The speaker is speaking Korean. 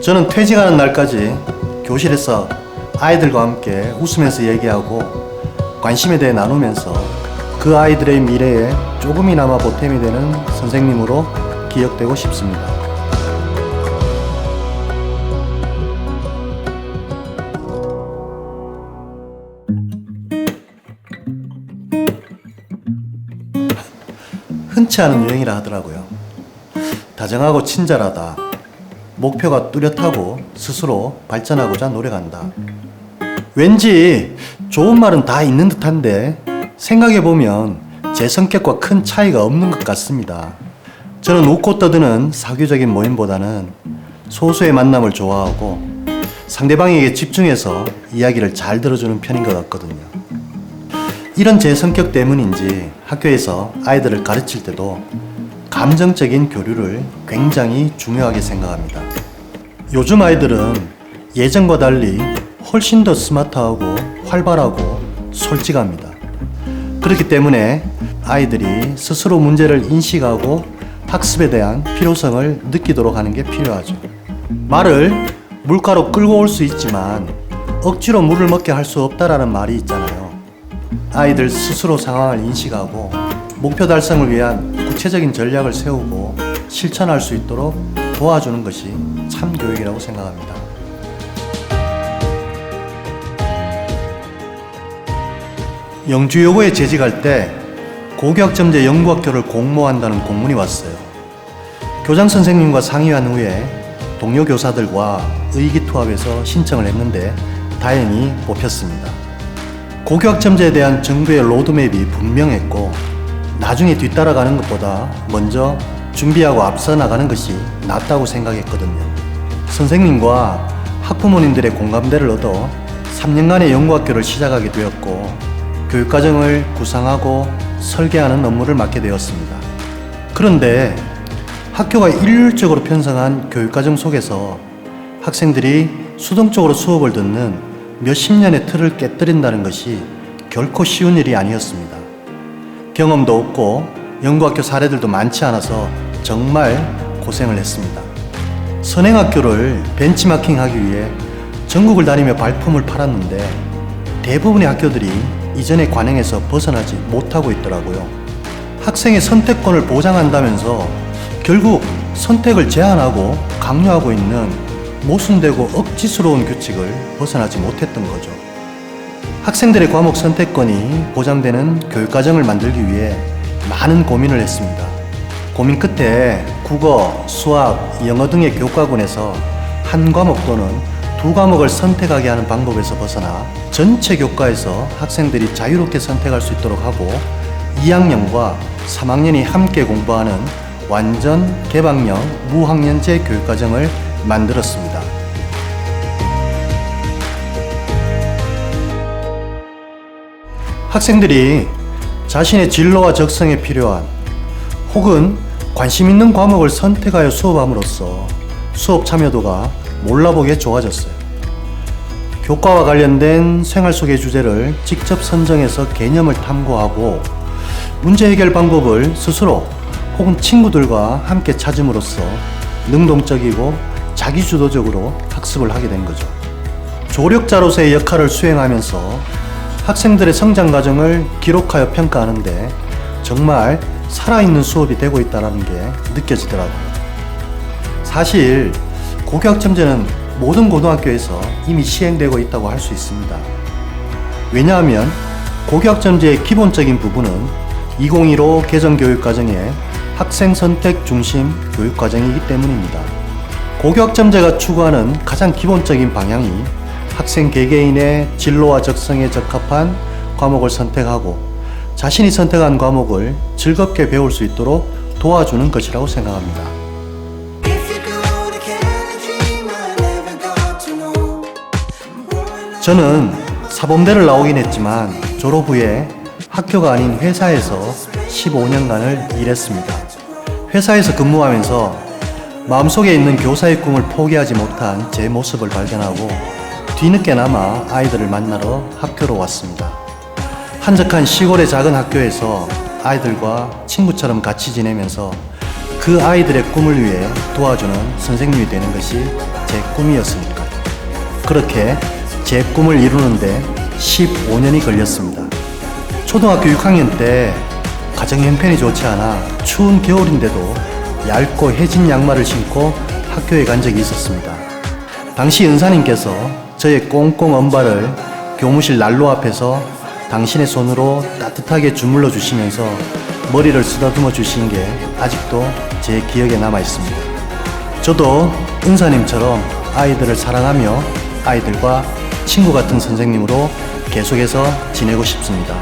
저는 퇴직하는 날까지 교실에서 아이들과 함께 웃으면서 얘기하고 관심에 대해 나누면서 그 아이들의 미래에 조금이나마 보탬이 되는 선생님으로 기억되고 싶습니다. 흔치 않은 유행이라 하더라고요. 다정하고 친절하다. 목표가 뚜렷하고 스스로 발전하고자 노력한다. 왠지 좋은 말은 다 있는 듯한데 생각해보면 제 성격과 큰 차이가 없는 것 같습니다. 저는 웃고 떠드는 사교적인 모임보다는 소수의 만남을 좋아하고 상대방에게 집중해서 이야기를 잘 들어주는 편인 것 같거든요. 이런 제 성격 때문인지 학교에서 아이들을 가르칠 때도 감정적인 교류를 굉장히 중요하게 생각합니다. 요즘 아이들은 예전과 달리 훨씬 더 스마트하고 활발하고 솔직합니다. 그렇기 때문에 아이들이 스스로 문제를 인식하고 학습에 대한 필요성을 느끼도록 하는 게 필요하죠. 말을 물가로 끌고 올 수 있지만 억지로 물을 먹게 할 수 없다라는 말이 있잖아요. 아이들 스스로 상황을 인식하고 목표 달성을 위한 구체적인 전략을 세우고 실천할 수 있도록 도와주는 것이 참교육이라고 생각합니다. 영주여고에 재직할 때 고교학점제 연구학교를 공모한다는 공문이 왔어요. 교장 선생님과 상의한 후에 동료 교사들과 의기투합해서 신청을 했는데 다행히 뽑혔습니다. 고교학점제에 대한 정부의 로드맵이 분명했고 나중에 뒤따라가는 것보다 먼저 준비하고 앞서 나가는 것이 낫다고 생각했거든요. 선생님과 학부모님들의 공감대를 얻어 3년간의 연구학교를 시작하게 되었고 교육과정을 구상하고 설계하는 업무를 맡게 되었습니다. 그런데 학교가 일률적으로 편성한 교육과정 속에서 학생들이 수동적으로 수업을 듣는 몇십 년의 틀을 깨뜨린다는 것이 결코 쉬운 일이 아니었습니다. 경험도 없고 연구학교 사례들도 많지 않아서 정말 고생을 했습니다. 선행학교를 벤치마킹하기 위해 전국을 다니며 발품을 팔았는데 대부분의 학교들이 이전의 관행에서 벗어나지 못하고 있더라고요. 학생의 선택권을 보장한다면서 결국 선택을 제한하고 강요하고 있는 모순되고 억지스러운 규칙을 벗어나지 못했던 거죠. 학생들의 과목 선택권이 보장되는 교육과정을 만들기 위해 많은 고민을 했습니다. 고민 끝에 국어, 수학, 영어 등의 교과군에서 한 과목 또는 두 과목을 선택하게 하는 방법에서 벗어나 전체 교과에서 학생들이 자유롭게 선택할 수 있도록 하고 2학년과 3학년이 함께 공부하는 완전 개방형 무학년제 교육과정을 만들었습니다. 학생들이 자신의 진로와 적성에 필요한 혹은 관심 있는 과목을 선택하여 수업함으로써 수업 참여도가 몰라보게 좋아졌어요. 교과와 관련된 생활 속의 주제를 직접 선정해서 개념을 탐구하고 문제 해결 방법을 스스로 혹은 친구들과 함께 찾음으로써 능동적이고 자기주도적으로 학습을 하게 된 거죠. 조력자로서의 역할을 수행하면서 학생들의 성장 과정을 기록하여 평가하는데 정말 살아있는 수업이 되고 있다는 게 느껴지더라고요. 사실 고교학점제는 모든 고등학교에서 이미 시행되고 있다고 할 수 있습니다. 왜냐하면 고교학점제의 기본적인 부분은 2015 개정교육과정의 학생 선택 중심 교육과정이기 때문입니다. 고교학점제가 추구하는 가장 기본적인 방향이 학생 개개인의 진로와 적성에 적합한 과목을 선택하고 자신이 선택한 과목을 즐겁게 배울 수 있도록 도와주는 것이라고 생각합니다. 저는 사범대를 나오긴 했지만 졸업 후에 학교가 아닌 회사에서 15년간을 일했습니다. 회사에서 근무하면서 마음속에 있는 교사의 꿈을 포기하지 못한 제 모습을 발견하고 뒤늦게나마 아이들을 만나러 학교로 왔습니다. 한적한 시골의 작은 학교에서 아이들과 친구처럼 같이 지내면서 그 아이들의 꿈을 위해 도와주는 선생님이 되는 것이 제 꿈이었으니까요. 그렇게 제 꿈을 이루는데 15년이 걸렸습니다. 초등학교 6학년 때 가정 형편이 좋지 않아 추운 겨울인데도 얇고 해진 양말을 신고 학교에 간 적이 있었습니다. 당시 은사님께서 저의 꽁꽁 언발을 교무실 난로 앞에서 당신의 손으로 따뜻하게 주물러 주시면서 머리를 쓰다듬어 주신 게 아직도 제 기억에 남아 있습니다. 저도 은사님처럼 아이들을 사랑하며 아이들과 친구 같은 선생님으로 계속해서 지내고 싶습니다.